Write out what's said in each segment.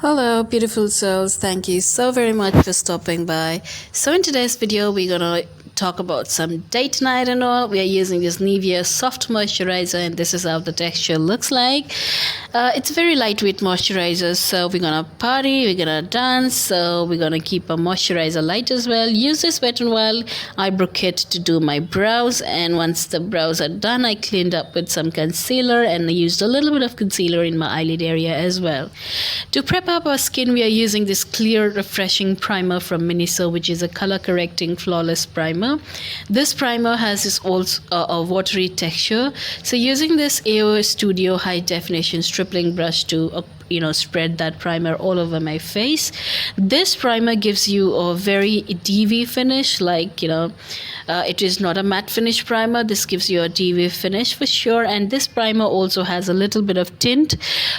Hello, beautiful souls. Thank you so very much for stopping by. So, in today's video, we're gonna talk about some date night and all. We are using this Nivea soft moisturizer, and this is how the texture looks like. It's a very lightweight moisturizer, so we're gonna party, we're gonna dance, so we're gonna keep our moisturizer light as well. Use this Wet n Wild eyebrow kit to do my brows, and once the brows are done, I cleaned up with some concealer and I used a little bit of concealer in my eyelid area as well. To prep up our skin, we are using this clear, refreshing primer from Miniso, which is a color correcting flawless primer. This primer has this also a watery texture. So using this AO Studio high definition stripling brush to spread that primer all over my face. This primer gives you a very dewy finish, it is not a matte finish primer. This gives you a dewy finish for sure, and this primer also has a little bit of tint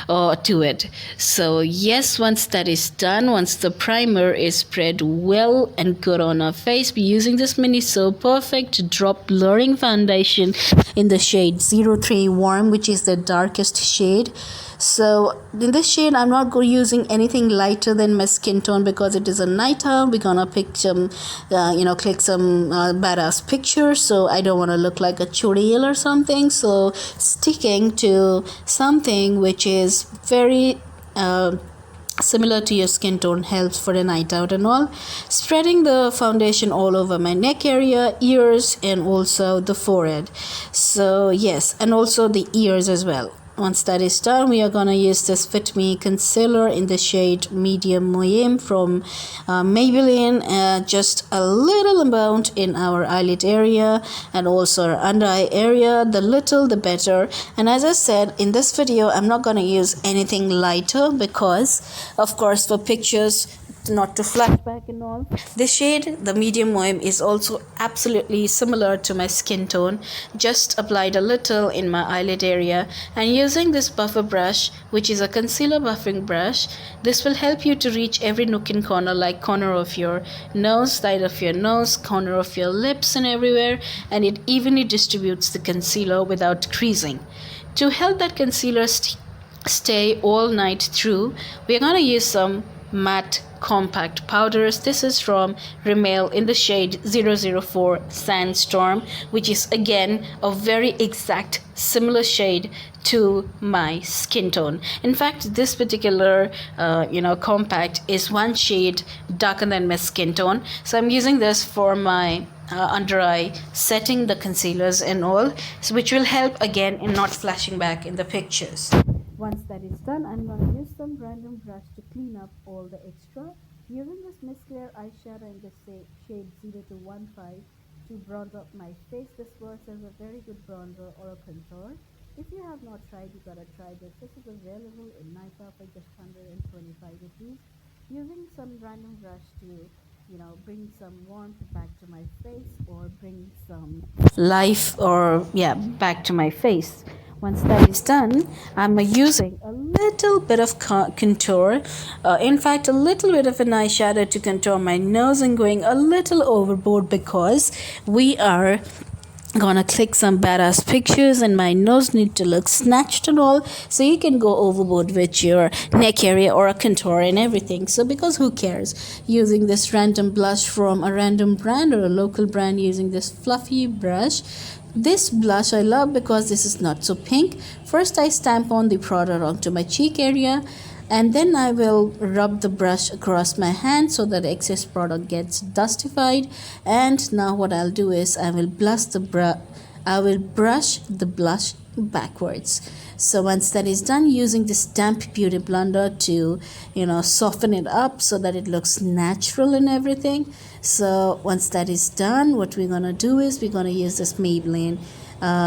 to it. So yes, once that is done, once the primer is spread well and good on our face, we're using this Miniso Perfect Drop Blurring Foundation in the shade 03 Warm, which is the darkest shade. So in this shade, I'm not using anything lighter than my skin tone because it is a night out. We're gonna pick some, click some badass pictures. So I don't want to look like a churil or something. So sticking to something which is very similar to your skin tone helps for a night out and all. Spreading the foundation all over my neck area, ears, and also the forehead. So yes, and also the ears as well. Once that is done, we are going to use this Fit Me concealer in the shade Medium Moyenne from Maybelline. Just a little amount in our eyelid area and also our under eye area. The little the better. And as I said in this video, I'm not going to use anything lighter because of course for pictures not to flashback and all. This shade, the Medium Moyenne, is also absolutely similar to my skin tone. Just applied a little in my eyelid area, and using this buffer brush, which is a concealer buffing brush, this will help you to reach every nook and corner, like corner of your nose, side of your nose, corner of your lips, and everywhere, and it evenly distributes the concealer without creasing. To help that concealer stay all night through, we're going to use some matte compact powders. This is from Rimmel in the shade 004 Sandstorm, which is again a very exact similar shade to my skin tone. In fact, this particular compact is one shade darker than my skin tone, so I'm using this for my under eye, setting the concealers and all, so which will help again in not flashing back in the pictures. Once that is done, I'm going to use some random brush to clean up all the extra. Using this Miss Claire eyeshadow in the shade 0215 to bronze up my face. This works as a very good bronzer or a contour. If you have not tried, you gotta try this. This is available in Nykaa for just 125 rupees. Using some random brush to bring some warmth back to my face or bring some life back to my face. Once that is done, I'm using a little bit of contour, in fact a little bit of an eyeshadow to contour my nose, and going a little overboard because we are gonna click some badass pictures and my nose need to look snatched and all, so you can go overboard with your neck area or a contour and everything. So because who cares, using this random blush from a random brand or a local brand, using this fluffy brush. This blush I love because this is not so pink. First I stamp on the product onto my cheek area, and then I will rub the brush across my hand so that excess product gets dustified. And now what I'll do is I will brush the blush backwards. So once that is done, using this damp beauty blender to soften it up so that it looks natural and everything. So once that is done, what we're gonna do is we're gonna use this Maybelline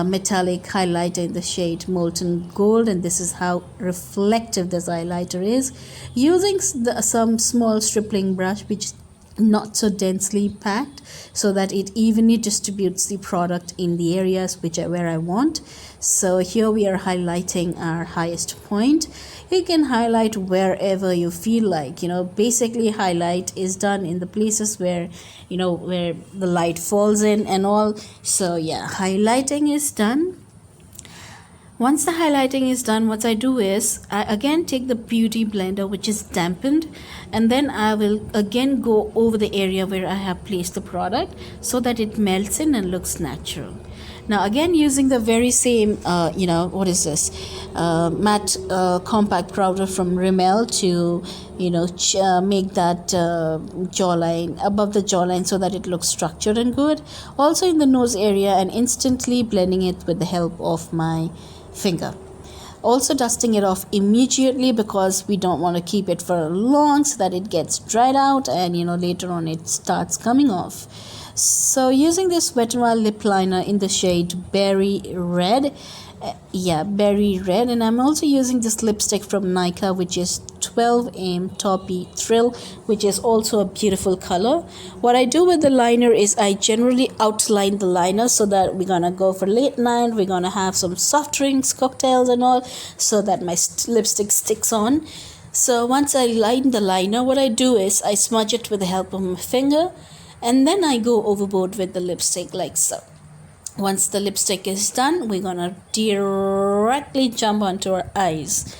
metallic highlighter in the shade Molten Gold, and this is how reflective this highlighter is. Using some small stripling brush which not so densely packed so that it evenly distributes the product in the areas where I want. So here we are highlighting our highest point. You can highlight wherever you feel like, basically highlight is done in the places where where the light falls in and all. So yeah, highlighting is done. Once the highlighting is done, what I do is I again take the beauty blender, which is dampened, and then I will again go over the area where I have placed the product so that it melts in and looks natural. Now again, using the very same what is this, matte compact powder from Rimmel to make that jawline, above the jawline, so that it looks structured and good, also in the nose area, and instantly blending it with the help of my finger. Also dusting it off immediately, because we don't want to keep it for long so that it gets dried out and later on it starts coming off. So using this Wet n Wild lip liner in the shade Berry Red, Berry Red, and I'm also using this lipstick from Nykaa, which is 12M Toppy Thrill, which is also a beautiful color. What I do with the liner is I generally outline the liner, so that we're gonna go for late night, we're gonna have some soft drinks, cocktails and all, so that my lipstick sticks on. So once I line the liner, what I do is I smudge it with the help of my finger, and then I go overboard with the lipstick like so. Once the lipstick is done, we're gonna directly jump onto our eyes.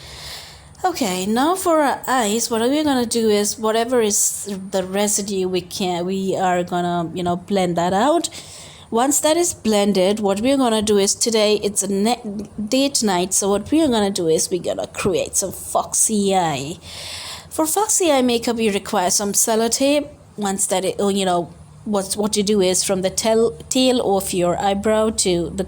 Okay, now for our eyes, what we're gonna do is whatever is the residue we are gonna blend that out. Once that is blended, what we're gonna do is, today it's a date night, so what we're gonna do is we're gonna create some foxy eye. For foxy eye makeup, you require some sellotape. Once that what you do is, from the tail of your eyebrow to the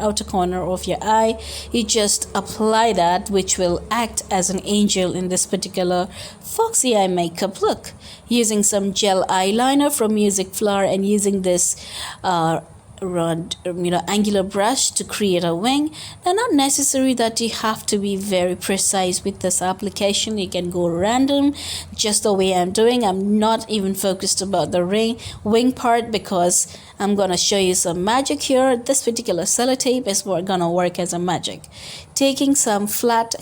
outer corner of your eye, you just apply that, which will act as an angel in this particular foxy eye makeup look. Using some gel eyeliner from Music Flower, and using this angular brush to create a wing. Now, not necessary that you have to be very precise with this application. You can go random, just the way I'm doing. I'm not even focused about the wing part, because I'm gonna show you some magic here. This particular sellotape is gonna work as a magic. Taking some flat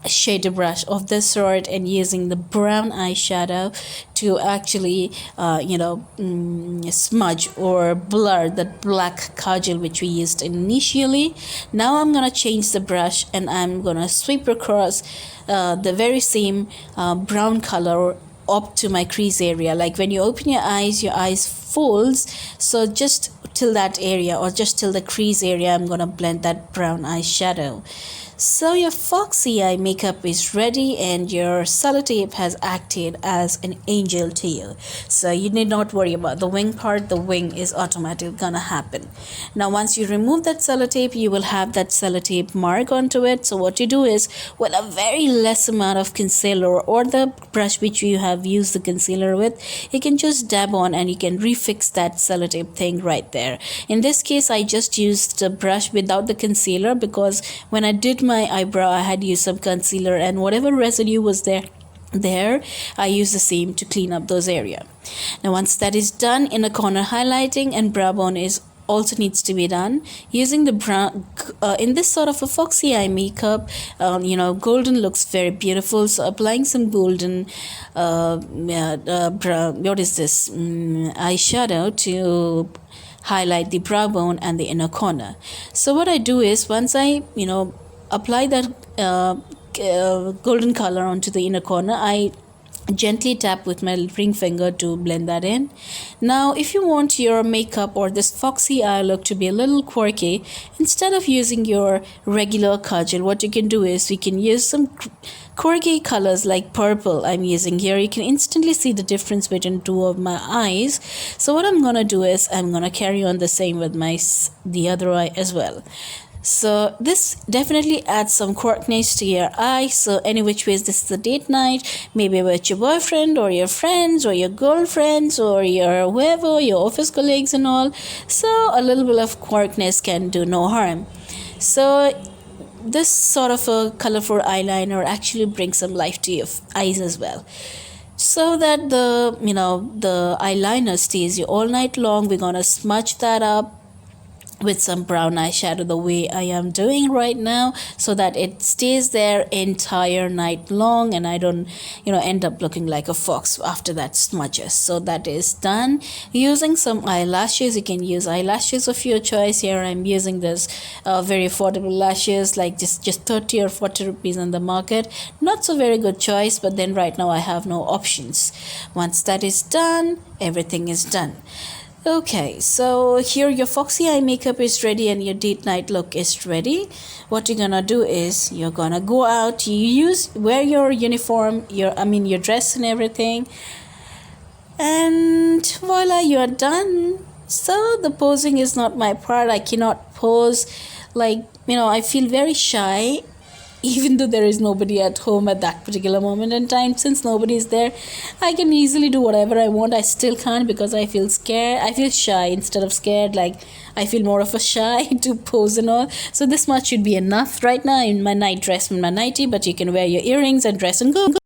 shader brush of this sort and using the brown eyeshadow to actually smudge or blur that black kajal which we used initially. Now I'm gonna change the brush and I'm gonna sweep across the very same brown color up to my crease area. Like when you open your eyes folds, so just till that area, or just till the crease area, I'm gonna blend that brown eyeshadow. So your foxy eye makeup is ready, and your sellotape has acted as an angel to you. So you need not worry about the wing part. The wing is automatically gonna happen. Now once you remove that sellotape, you will have that sellotape mark onto it. So what you do is, with a very less amount of concealer or the brush which you have used the concealer with, you can just dab on and you can refix that sellotape thing right there. In this case, I just used a brush without the concealer, because when I did my eyebrow, I had used some concealer, and whatever residue was there I use the same to clean up those area. Now once that is done, inner corner highlighting and brow bone is also needs to be done. Using the brown in this sort of a foxy eye makeup, golden looks very beautiful, so applying some golden eyeshadow to highlight the brow bone and the inner corner. So what I do is, once I apply that golden color onto the inner corner, I gently tap with my ring finger to blend that in. Now if you want your makeup or this foxy eye look to be a little quirky, instead of using your regular kajal, what you can do is we can use some quirky colors like purple. I'm using here. You can instantly see the difference between two of my eyes. So what I'm gonna do is I'm gonna carry on the same with the other eye as well. So this definitely adds some quirkiness to your eye. So any which ways, this is a date night, maybe with your boyfriend or your friends or your girlfriends or your whoever, your office colleagues and all. So a little bit of quirkiness can do no harm. So this sort of a colorful eyeliner actually brings some life to your eyes as well, so that the eyeliner stays you all night long. We're gonna smudge that up with some brown eyeshadow the way I am doing right now, so that it stays there entire night long and I don't end up looking like a fox after that smudges. So that is done. Using some eyelashes, you can use eyelashes of your choice. Here I'm using this very affordable lashes, like just 30 or 40 rupees on the market. Not so very good choice, but then right now I have no options. Once that is done, everything is done. Okay, so here your foxy eye makeup is ready and your date night look is ready. What you're gonna do is you're gonna go out, wear your uniform, your dress and everything, and voila, you're done. So the posing is not my part. I cannot pose, like, I feel very shy even though there is nobody at home at that particular moment in time. Since nobody is there, I can easily do whatever I want. I still can't because I feel scared. I feel shy instead of scared. Like, I feel more of a shy to pose and all. So this much should be enough right now in my night dress and my nightie, but you can wear your earrings and dress and go.